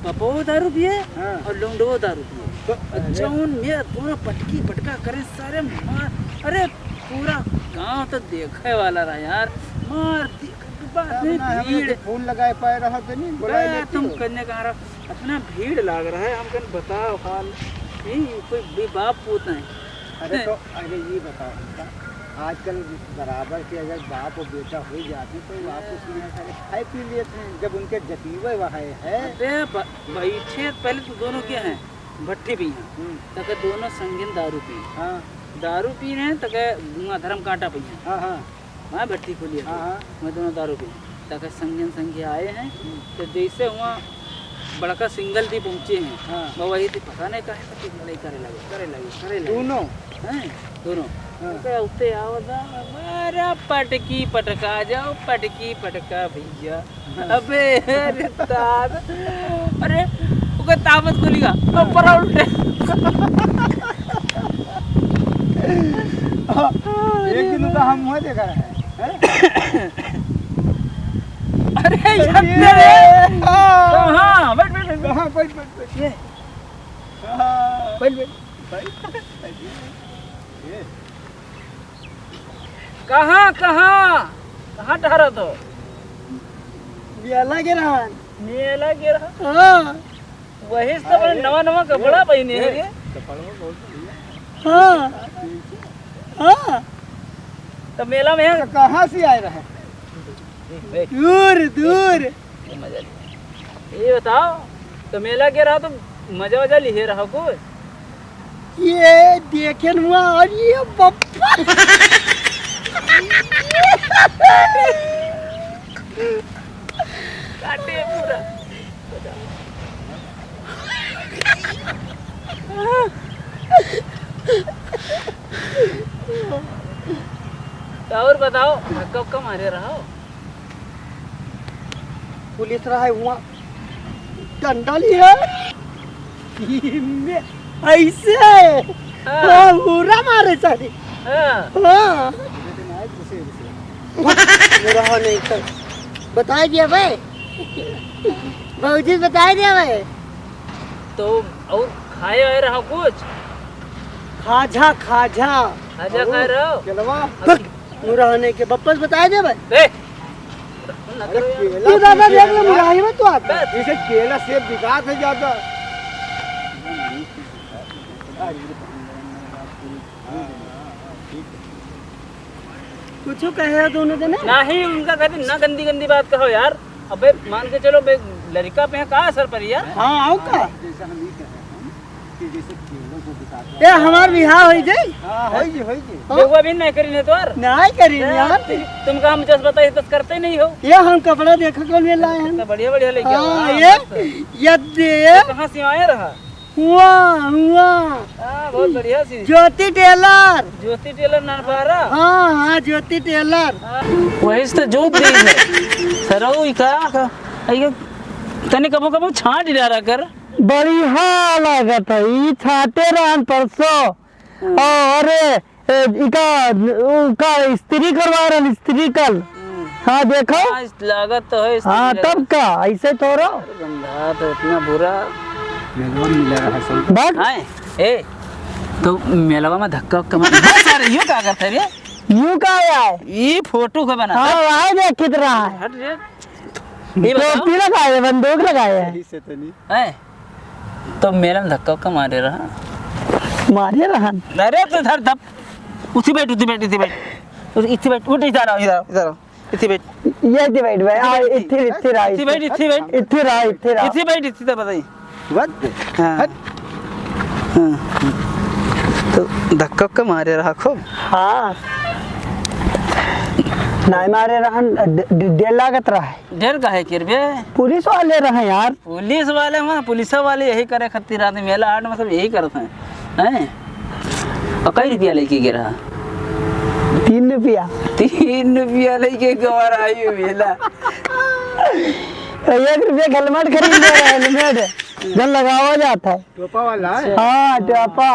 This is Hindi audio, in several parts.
बपो दारू पिए और लौंडो दारू पिए। जौन में दोनों पटकी पटका करे सारे मार, अरे पूरा गांव तो देखे वाला रहा यार। मार भीड़ फूल लगाए पाए रहा तो नहीं बोला तुम करने का रहा, अपना भीड़ लाग रहा है। हम कन बताओ हाल, कोई बाप पूत नहीं। अरे ये बताओ, आजकल बराबर के अगर बाप और बेटा हो जाते तो वापस सारे खाए पी लेते हैं जब उनके जतीवे वहाँ है। बैठे पहले तो दोनों क्या हैं, भट्टी भी हैं तक दोनों संगीन दारू पी। हाँ दारू पी रहे हैं तक धर्म कांटा पी हैं। हाँ हाँ हाँ भट्टी खोली है। मैं दोनों दारू पी तक संगीन संख्या आए हैं। तो जैसे वहाँ बड़का सिंगल दी पहुँचे हैं वो वही थी, पता नहीं कहे करे लगे दोनों हैं दोनों उठते आओ मेरा पटकी पटका जाओ, पटकी पटका भैया। अबे अरे वो ताबत खोलेगा ऊपर उल्टे। एक दिन तो हम वहाँ देखा है। अरे हाँ बैठ कहाँ ठहरा तो मेला के रहा हाँ वही सब नवा कपड़ा पहने है। हाँ हाँ तो मेला में कहाँ से आए रहे? दूर ये बताओ, तो मेला के रहा तो मजा लिए रहा को? ये देखे हुआ और ये पप्पा काटे पूरा। और बताओ धक्का मारे रहा? पुलिस रहा है वहाँ डंडा लिया ऐसे पूरा मारे सारे। रहा नहीं कर बता दिया भाई, भाजी बता दिया भाई। तो और खाए आए रहा कुछ? खाजा खाए रहो रहने के वापस बता दे भाई। केला दादा देख ले मुराही में तो आता है जैसे केला सेब विकास है ज्यादा। कुछ कहे दोनों दिन नहीं, उनका कहते ना गंदी बात कहो यार। अबे मान के चलो लड़का पे का असर पड़ी यार। हाँ आओ का ये हमार बिहार हो जाए। हां हो जी देखो अभी नहीं करी ने तोर नहीं करी यार। तुम का हम जस बताई तो करते नहीं हो। ये हम कपड़ा देखो को ले लाए हैं बढ़िया लेके आओ। हां ये दे कहां से आया रहा? हुआ हां बहुत बढ़िया सी ज्योति टेलर नरपारा। हां ज्योति टेलर वही तो जोत दी है सरऊ का तने कबो छांट डाला कर। बढ़िया लागत है ई छाटे रहन परसों। और इका स्त्री करवा रहा स्त्री कल। हाँ देखो लागत तो है। हाँ तब का ऐसे थोड़ा गंदा तो इतना बुरा मिला है। ए तो मेलवा में धक्का सारे यूं क्या करते रे? यूं का है ये फोटो का बना। हाँ वहाँ देख कितना है। हट रे टोपी लगाए बंदूक लगाए है तो मेरा में धक्का मारे रहा। अरे तो धर धप उसी बैठ उठ इधर ये बैठ भाई इथे बैठ तो बताइए तो धक्का मारे रहा खूब। हाँ नहीं मारे रहन डेढ़ लागत रहा है। डेढ़ का है किरबे पुलिस वाले रहे यार। पुलिस वाले यही करे खत्ती रात मेला आठ मतलब यही करते हैं। और कई रुपया लेके गिरा? 3 रुपया। 3 रुपया लेके गवार आई मेला। 1 रुपया हेलमेट खरीद ले रहा है। हेलमेट जब लगावा जाता है टोपा वाला। हाँ टोपा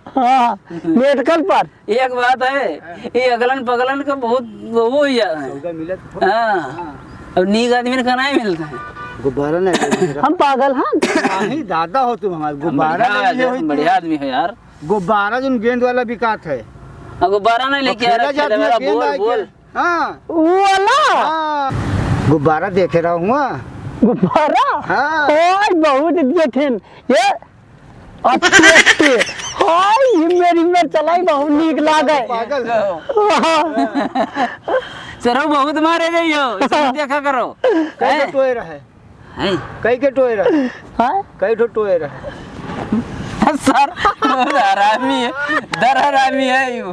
हाँ मेडिकल पर। एक बात है ये अगलन पगलन का बहुत वो ही है। हाँ अब नीक आदमी का नहीं मिलता है। गुब्बारा नहीं हम पागल हैं। नहीं दादा हो तुम हमारे गुब्बारा नहीं लिए हुई बढ़िया आदमी है यार। गुब्बारा जो गेंद वाला बिकात है गुब्बारा नहीं लेके आ रहा खेला जाती है, बोल बोल। हाँ वो वाला हाँ गुब्बारा देखे रहा हूँ गुब्बारा। हाँ ओए बहुत जेठन ये अच्छे हाय ये मेरी चलाई बहुत नीक लागे। पागल सरो बहुत मारे जाइयो इसे देखा करो। कई के टोए रहे हैं कई के टोए रहे हां कई ठो टोए रहे सर बहुत हरामी है, दर हरामी है यू।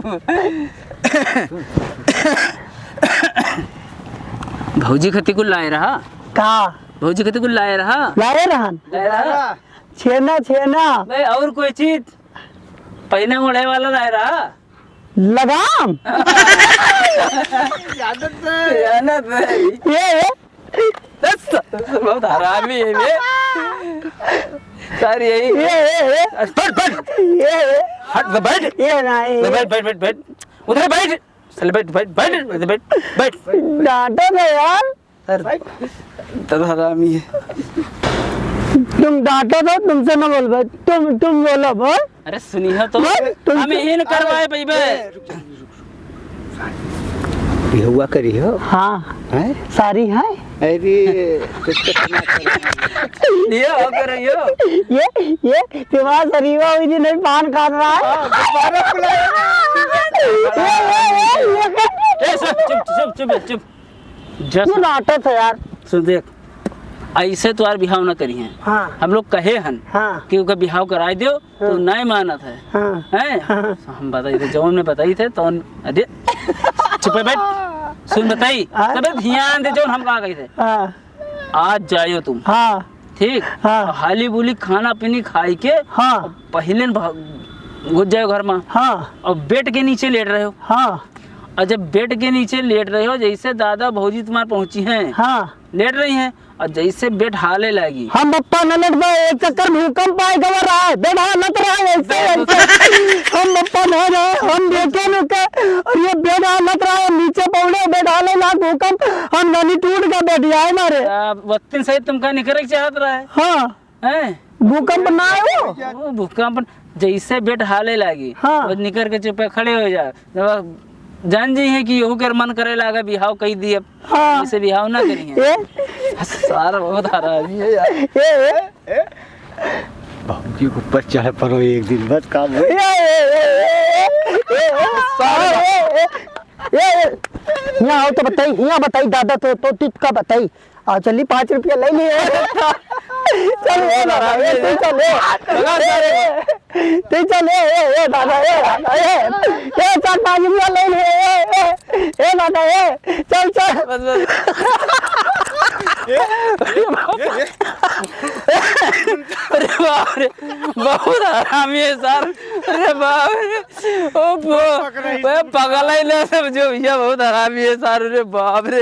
भौजी खती को लाए रहा का भौजी खती को लाए रहा लाए रहन लाए रहा छेना छेना भाई और कोई चीज पहने ओढ़े वाला लाए रहा लगाम यानत है ये दस बहुत हरामी है ये सारी यही ये बैठ बैठ ये हट बैठ ये नहीं बैठ बैठ बैठ बैठ उधर बैठ चल बैठ बैठ बैठ उधर बैठ बैठ डांटो ना यार। तब हरामी है। तुम डांटो तो तुमसे न बोल तुम बोलो बोल। अरे सुनिए तो हम इन करवाए पैबे हुआ करी हो हाँ हैं सारी है अरे ये हो कर रहियो ये तुम्हारा शरीवा हुई थी नहीं पान काट रहा है। ए चुप चुप चुप चुप जस्ट ये नाटक है यार। सुन देख ऐसे तो यार बिहाव ना करी हैं। हाँ हम लोग कहे हन हाँ कि उनका बिहाव कराए दो तो नहीं मानत है हाँ हैं हम बताई थे जौन में बताई थे तो अरे चुप है बैठ सुन बताई तबे ध्यान दे जौन हम कहा गए थे। हाँ आज जाइयो तुम हाँ ठीक हाँ। हाली बुली खाना पीनी खाई के हाँ पहले घुस जाओ घर में हाँ और बेड के नीचे लेट रहे हो हाँ और जब बेड के नीचे लेट रहे हो जैसे दादा भौजी तुम्हारे पहुंची हैं हाँ लेट रही हैं और जैसे बेड हाले लगी हम बप्पा न लट गए एक चक्कर भूकंप आए गवर रहा है बेड हालत रहा है ऐसे ऐसे हम बप्पा न रहे हम देखे न के और ये बेड हालत रहा है नीचे पौड़े बेड हाले ना भूकंप हम नली टूट गया बेड आए मारे। वक्तिन सहित तुम का निकल चाहत रहा है हाँ हैं? भूकंप ना आयो वो भूकंप जैसे बेड हाले लगी हाँ। और निकल के चुप खड़े हो जा जान जी है कि यहू कर मन करे लागा बिहाव कही दी अब हाँ। ऐसे बिहाव ना करी है ये सारा बहुत हरामी है यार। बाबूजी को ऊपर चढ़ पड़ो एक दिन बस काम हो यहाँ आओ तो बताई यहाँ बताई दादा तो टिटका बताई आ चली 5 रुपया ले लिए चल चले दादा ये 4-5 रुपया ले लिए दादा ये चल चल अरे बाप रे बहुत हरामी है सर। अरे बाप रे ओ पगला ही ना समझो भैया बहुत हरामी है सर। अरे बाप रे